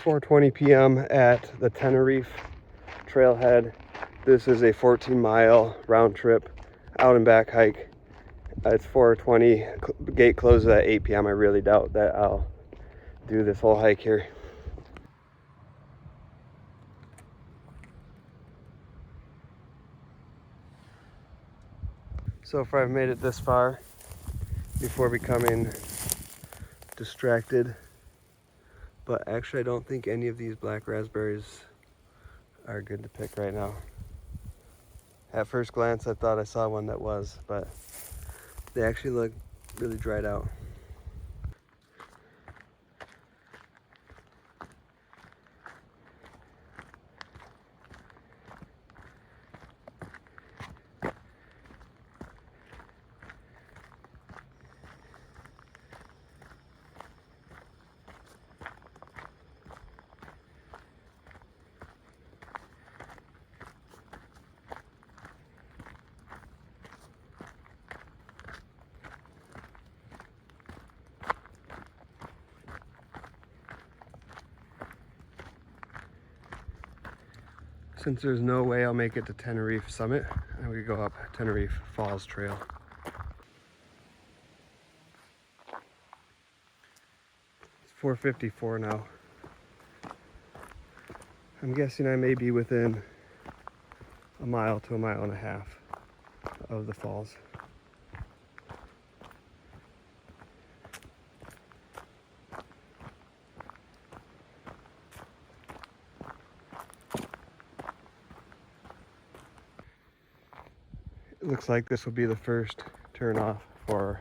4:20 p.m. at the Teneriffe trailhead. This is a 14-mile round trip out and back hike. It's 4:20, gate closes at 8 p.m. I really doubt that I'll do this whole hike here. So far I've made it this far before becoming distracted, but actually I don't think any of these black raspberries are good to pick right now. At first glance I thought I saw one that was, but they actually look really dried out. Since there's no way I'll make it to Teneriffe Summit, I'm gonna go up Teneriffe Falls Trail. It's 4:54 now. I'm guessing I may be within a mile to a mile and a half of the falls. It looks like this will be the first turn off for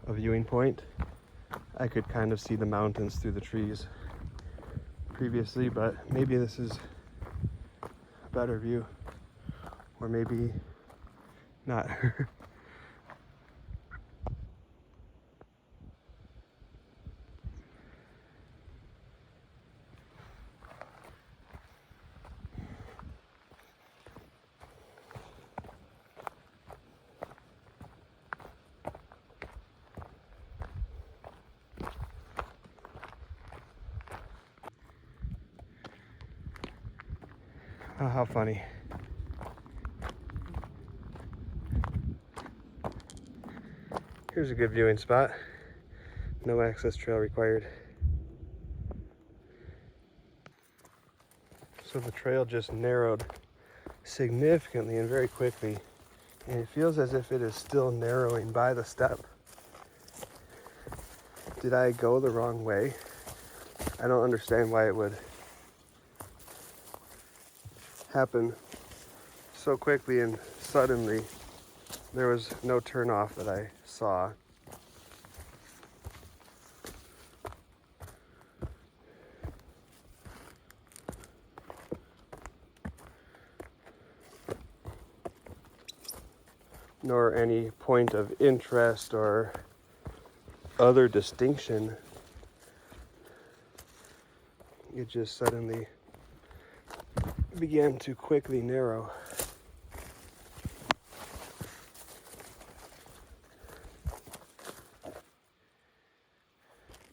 a viewing point. I could kind of see the mountains through the trees previously, but maybe this is a better view, or maybe not. Oh, how funny. Here's a good viewing spot. No access trail required. So the trail just narrowed significantly and very quickly, and it feels as if it is still narrowing by the step. Did I go the wrong way? I don't understand why it would happen so quickly and suddenly. There was no turn off that I saw. Nor any point of interest or other distinction. It just suddenly began to quickly narrow.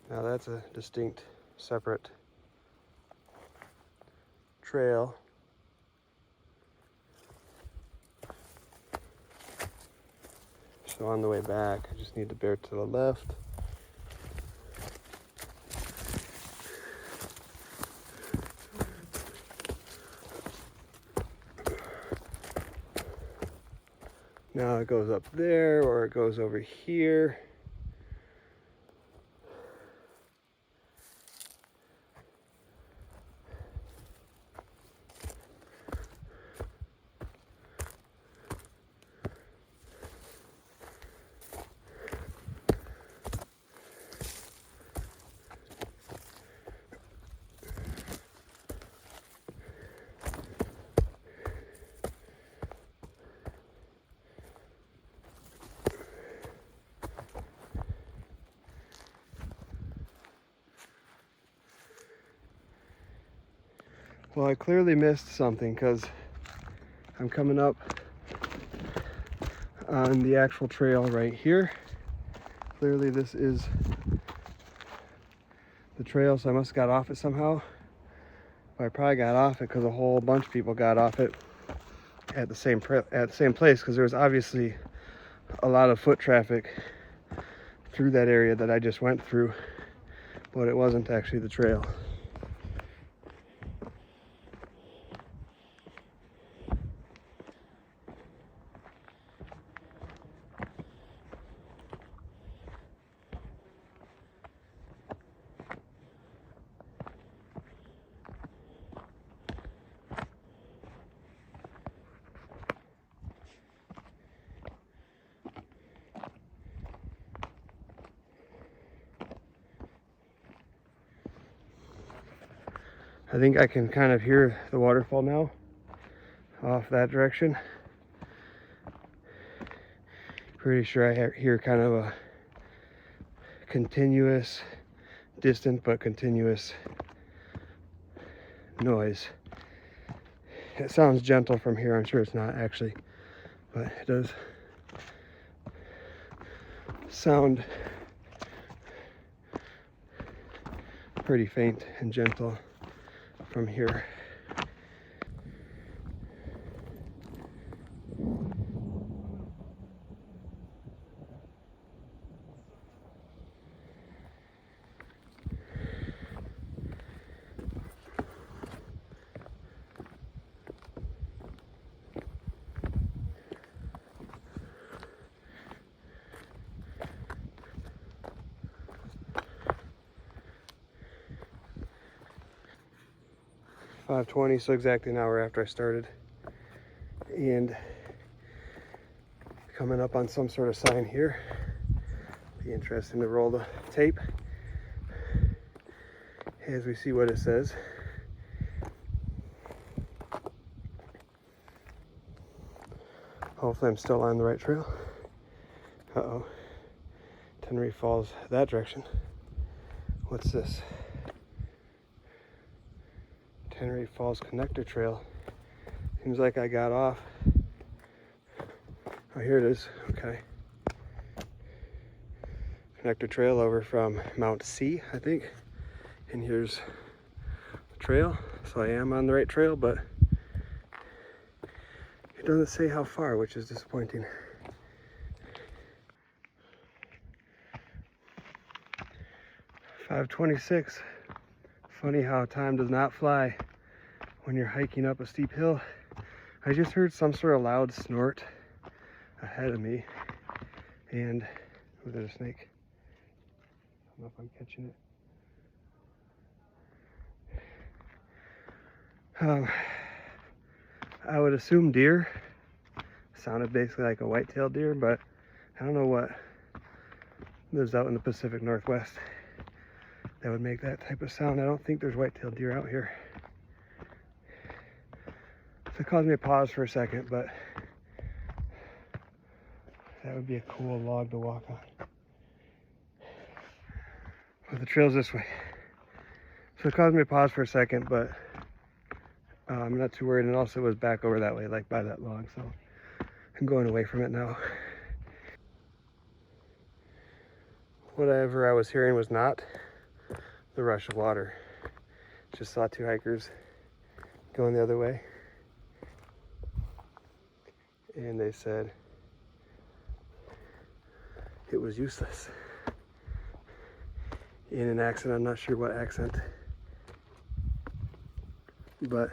Now that's a distinct, separate trail. So on the way back, I just need to bear to the left. Now it goes up there, or it goes over here. Well, I clearly missed something because I'm coming up on the actual trail right here. Clearly this is the trail, so I must have got off it somehow. But I probably got off it because a whole bunch of people got off it at the same place, because there was obviously a lot of foot traffic through that area that I just went through, but it wasn't actually the trail. I think I can kind of hear the waterfall now off that direction. Pretty sure I hear kind of a continuous, distant but continuous noise. It sounds gentle from here. I'm sure it's not actually, but it does sound pretty faint and gentle from here. .5:20, so exactly an hour after I started, and coming up on some sort of sign here. Be interesting to roll the tape as we see what it says. Hopefully I'm still on the right trail. Uh-oh. Teneriffe Falls that direction. What's this? Teneriffe Falls Connector Trail. Seems like I got off. Oh, here it is. Okay. Connector Trail over from Mount C, I think. And here's the trail. So I am on the right trail, but it doesn't say how far, which is disappointing. .5:26. Funny how time does not fly when you're hiking up a steep hill. I just heard some sort of loud snort ahead of me, and oh, there's a snake. I don't know if I'm catching it. I would assume deer. Sounded basically like a white-tailed deer, but I don't know what lives out in the Pacific Northwest that would make that type of sound. I don't think there's white-tailed deer out here. So it caused me to pause for a second, but that would be a cool log to walk on. But the trail's this way. So it caused me to pause for a second, but I'm not too worried. And also it was back over that way, like by that log. So I'm going away from it now. Whatever I was hearing was not the rush of water. Just saw two hikers going the other way. And they said it was useless. In an accent, I'm not sure what accent, but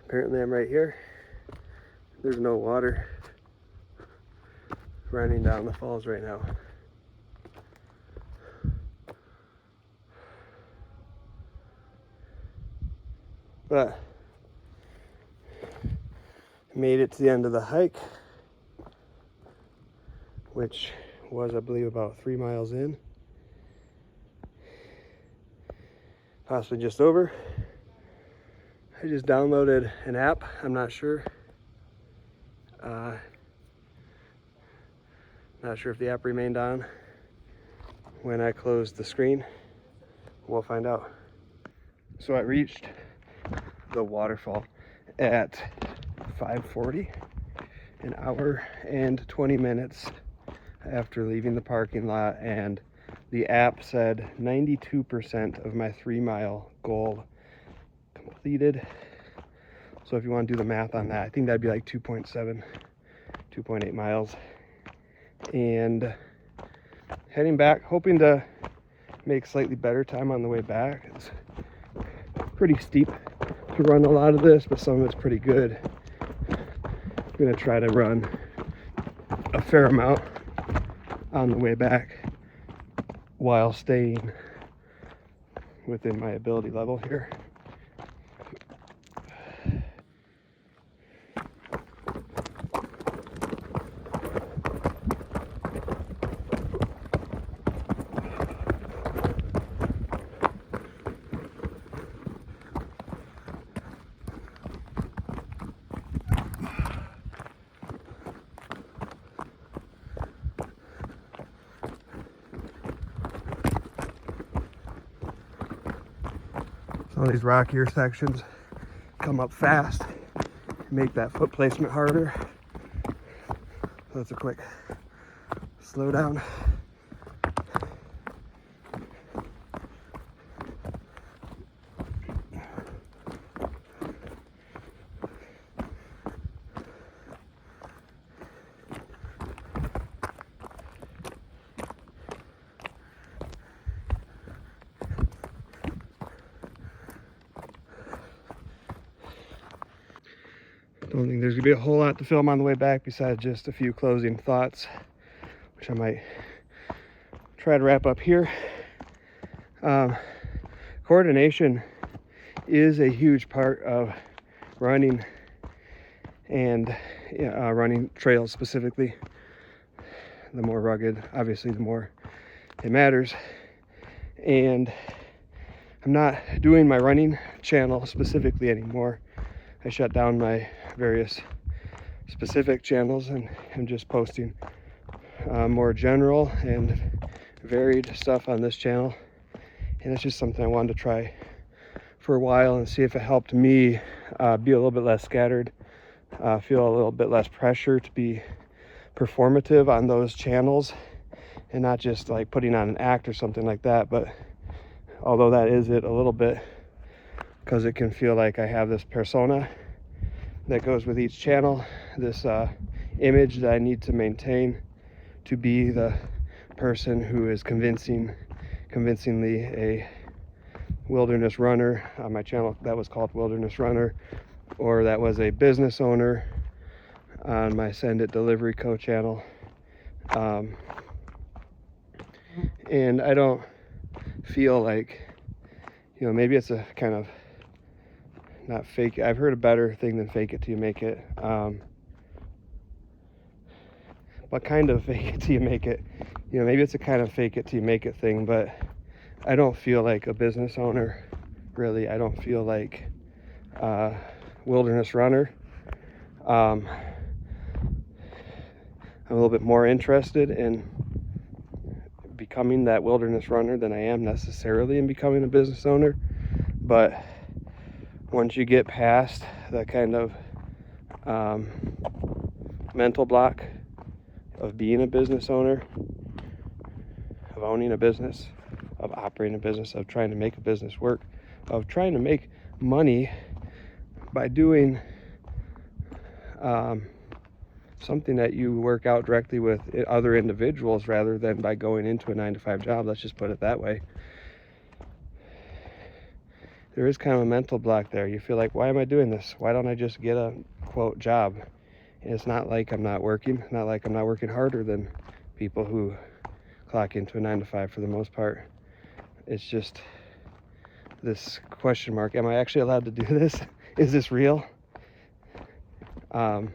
apparently I'm right here. There's no water running down the falls right now. But made it to the end of the hike, which was, I believe, about 3 miles in. Possibly just over. I just downloaded an app. I'm not sure. Not sure if the app remained on when I closed the screen. We'll find out. So I reached the waterfall at 5:40, an hour and 20 minutes after leaving the parking lot and the app said 92% of my 3-mile goal completed. So if you want to do the math on that, I think that'd be like 2.7, 2.8 miles. And heading back, hoping to make slightly better time on the way back. It's pretty steep to run a lot of this, but some of it's pretty good. I'm gonna try to run a fair amount on the way back while staying within my ability level here. Some of these rockier sections come up fast, make that foot placement harder. So it's a quick slow down. Don't think there's gonna be a whole lot to film on the way back besides just a few closing thoughts, which I might try to wrap up here. Coordination is a huge part of running and running trails specifically. The more rugged, obviously, the more it matters. And I'm not doing my running channel specifically anymore. I shut down my various specific channels and I'm just posting more general and varied stuff on this channel. And it's just something I wanted to try for a while and see if it helped me be a little bit less scattered, feel a little bit less pressure to be performative on those channels and not just like putting on an act or something like that. But although that is it a little bit, because it can feel like I have this persona that goes with each channel, this image that I need to maintain to be the person who is convincingly a wilderness runner. On my channel that was called Wilderness Runner, or that was a business owner on my Send It Delivery Co channel. And I don't feel like, maybe it's a kind of not fake. I've heard a better thing than fake it till you make it. But kind of fake it till you make it. Maybe it's a kind of fake it till you make it thing, but I don't feel like a business owner, really. I don't feel like a wilderness runner. I'm a little bit more interested in becoming that wilderness runner than I am necessarily in becoming a business owner. But once you get past the kind of mental block of being a business owner, of owning a business, of operating a business, of trying to make a business work, of trying to make money by doing something that you work out directly with other individuals rather than by going into a 9-to-5 job, let's just put it that way. There is kind of a mental block there. You feel like, why am I doing this? Why don't I just get a, quote, job? And it's not like I'm not working, not like I'm not working harder than people who clock into a 9-to-5 for the most part. It's just this question mark. Am I actually allowed to do this? Is this real? And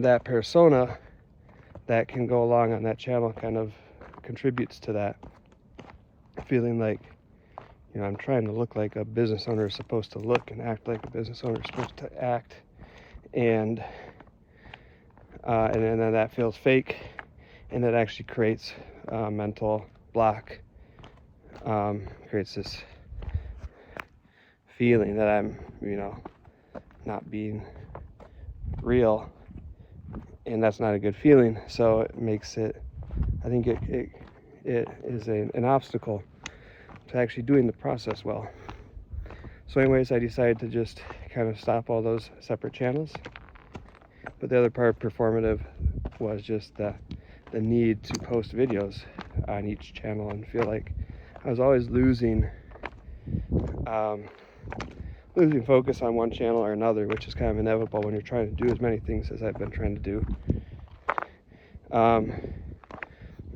that persona that can go along on that channel kind of contributes to that. Feeling like, I'm trying to look like a business owner is supposed to look and act like a business owner is supposed to act. And then that feels fake, and that actually creates a mental block, creates this feeling that I'm, not being real, and that's not a good feeling. So it makes it I think it is an obstacle to actually doing the process well. So anyways, I decided to just kind of stop all those separate channels. But the other part, performative, was just the need to post videos on each channel and feel like I was always losing focus on one channel or another, which is kind of inevitable when you're trying to do as many things as I've been trying to do.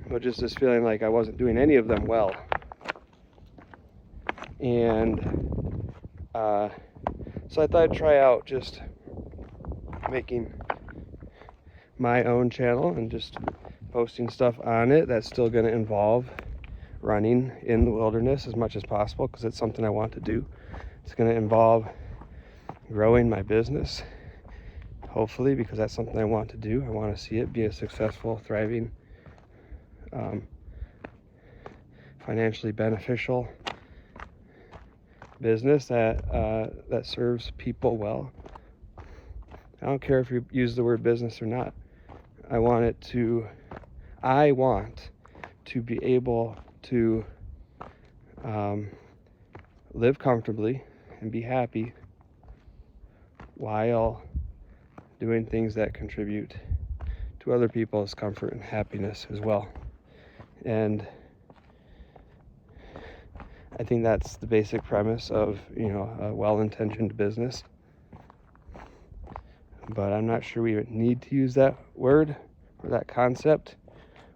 But just this feeling like I wasn't doing any of them well. And so I thought I'd try out just making my own channel and just posting stuff on it that's still going to involve running in the wilderness as much as possible, because it's something I want to do. It's going to involve growing my business, hopefully, because that's something I want to do. I want to see it be a successful, thriving, financially beneficial business that serves people well. I don't care if you use the word business or not. I want to be able to live comfortably and be happy while doing things that contribute to other people's comfort and happiness as well. And I think that's the basic premise of, a well-intentioned business. But I'm not sure we need to use that word or that concept.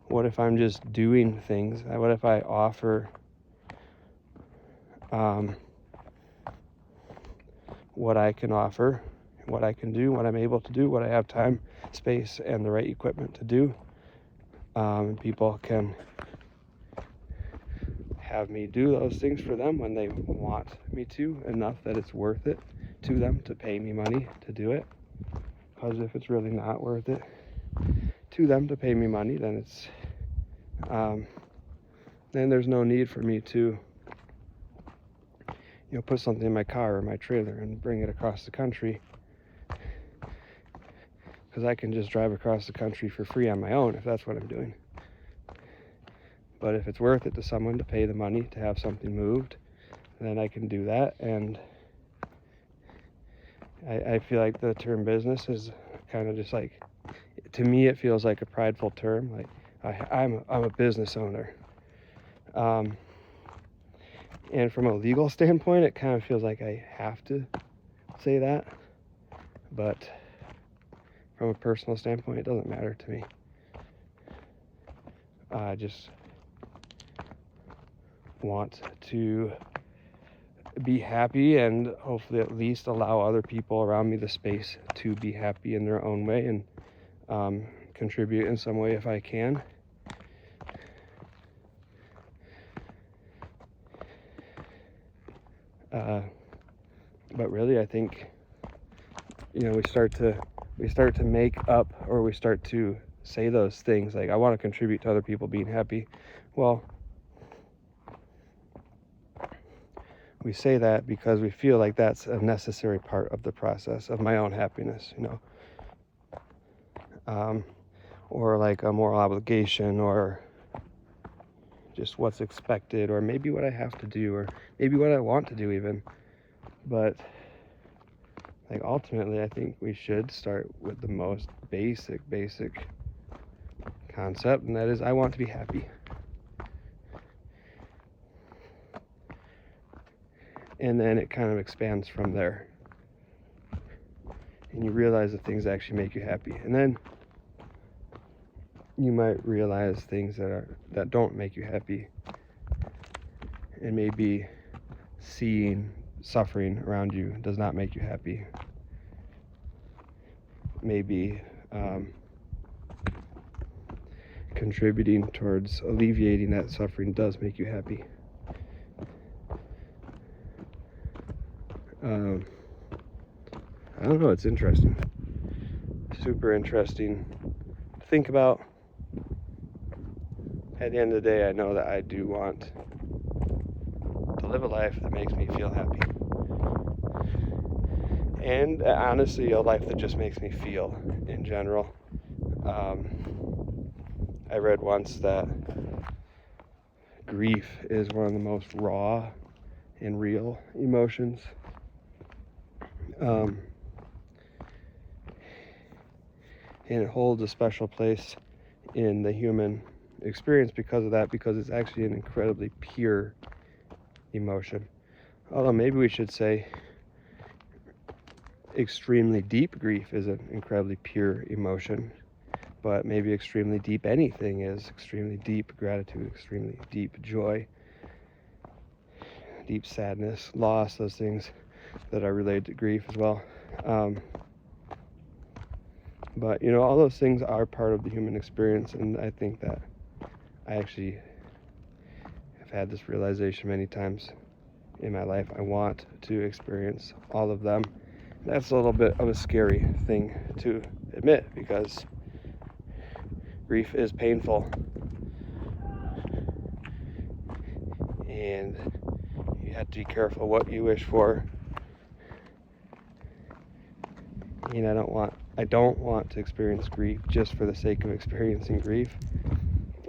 What if I'm just doing things? What if I offer what I can offer, what I can do, what I'm able to do, what I have time, space, and the right equipment to do. People can have me do those things for them when they want me to, enough that it's worth it to them to pay me money to do it. Because if it's really not worth it to them to pay me money, then it's then there's no need for me to put something in my car or my trailer and bring it across the country, because I can just drive across the country for free on my own if that's what I'm doing. But if it's worth it to someone to pay the money to have something moved, then I can do that. And I feel like the term business is kind of just like, to me it feels like a prideful term. Like I'm a business owner. And from a legal standpoint, it kind of feels like I have to say that. But from a personal standpoint, it doesn't matter to me. I just want to be happy and hopefully at least allow other people around me the space to be happy in their own way, and contribute in some way if I can. But really, I think we start to make up, or we start to say those things like, I want to contribute to other people being happy. Well, we say that because we feel like that's a necessary part of the process of my own happiness, or like a moral obligation, or just what's expected, or maybe what I have to do, or maybe what I want to do even. But like ultimately, I think we should start with the most basic concept, and that is, I want to be happy. And then it kind of expands from there, and you realize the things that actually make you happy, and then you might realize things that don't make you happy, and maybe seeing suffering around you does not make you happy. Maybe contributing towards alleviating that suffering does make you happy. I don't know, it's interesting. Super interesting to think about. At the end of the day, I know that I do want to live a life that makes me feel happy. And honestly, a life that just makes me feel in general. I read once that grief is one of the most raw and real emotions. And it holds a special place in the human experience because of that, because it's actually an incredibly pure emotion. Although maybe we should say extremely deep grief is an incredibly pure emotion, but maybe extremely deep anything is. Extremely deep gratitude, extremely deep joy, deep sadness, loss, those things that are related to grief as well. But you know, all those things are part of the human experience, and I think that I actually have had this realization many times in my life. I want to experience all of them. That's a little bit of a scary thing to admit, because grief is painful, and you have to be careful what you wish for. And I don't want to experience grief just for the sake of experiencing grief.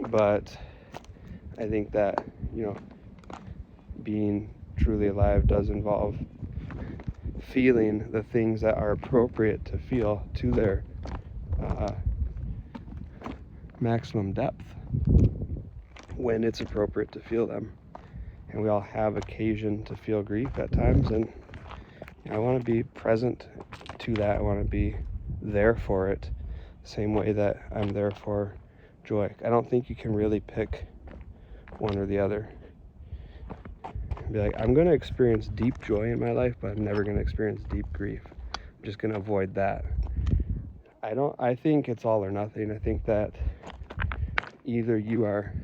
But I think that, you know, being truly alive does involve feeling the things that are appropriate to feel to their maximum depth when it's appropriate to feel them. And we all have occasion to feel grief at times, and I want to be present to that. I want to be there for it, the same way that I'm there for joy. I don't think you can really pick one or the other. Be like, I'm going to experience deep joy in my life, but I'm never going to experience deep grief. I'm just going to avoid that. I think it's all or nothing. I think that either you are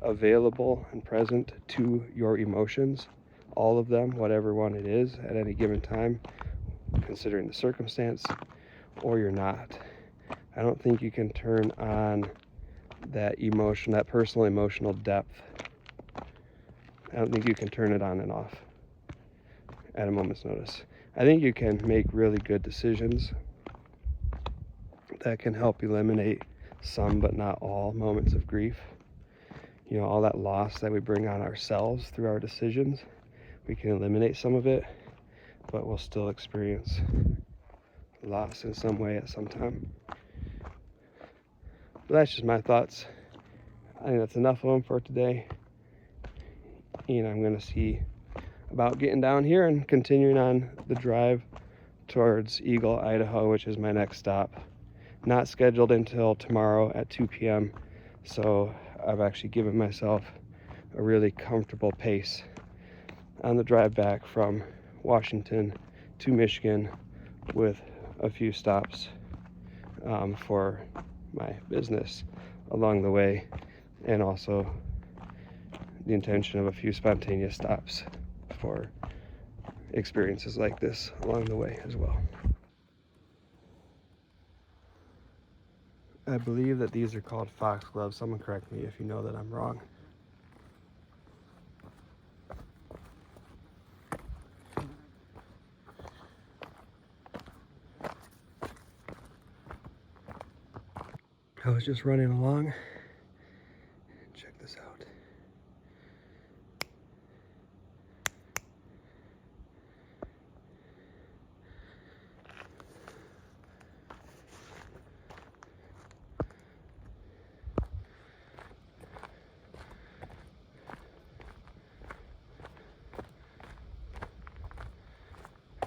available and present to your emotions, all of them, whatever one it is at any given time, considering the circumstance, or you're not. I don't think you can turn on that emotion, that personal emotional depth. I don't think you can turn it on and off at a moment's notice. I think you can make really good decisions that can help eliminate some but not all moments of grief. You know, all that loss that we bring on ourselves through our decisions, we can eliminate some of it, but we'll still experience loss in some way at some time. But that's just my thoughts. I think that's enough of them for today. And I'm going to see about getting down here and continuing on the drive towards Eagle, Idaho, which is my next stop. Not scheduled until tomorrow at 2 p.m. So I've actually given myself a really comfortable pace on the drive back from Washington to Michigan, with a few stops for my business along the way, and also the intention of a few spontaneous stops for experiences like this along the way as well. I believe that these are called foxgloves. Someone correct me if you know that I'm wrong. I was just running along. Check this out.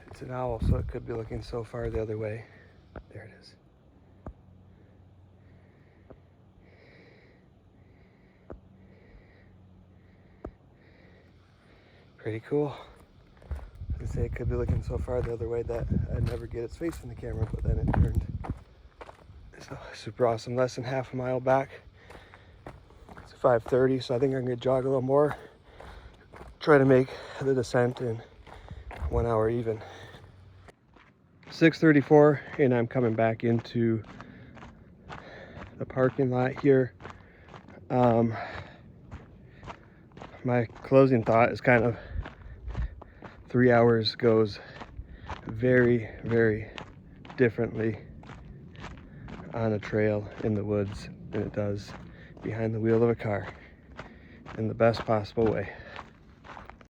It's an owl, so it could be looking so far the other way. There it is. Pretty cool. I say it could be looking so far the other way that I'd never get its face in the camera, but then it turned. So super awesome. Less than half a mile back. It's 5:30, so I think I'm gonna jog a little more. Try to make the descent in 1 hour even. 6:34, and I'm coming back into the parking lot here. My closing thought is kind of 3 hours goes very, very differently on a trail in the woods than it does behind the wheel of a car in the best possible way.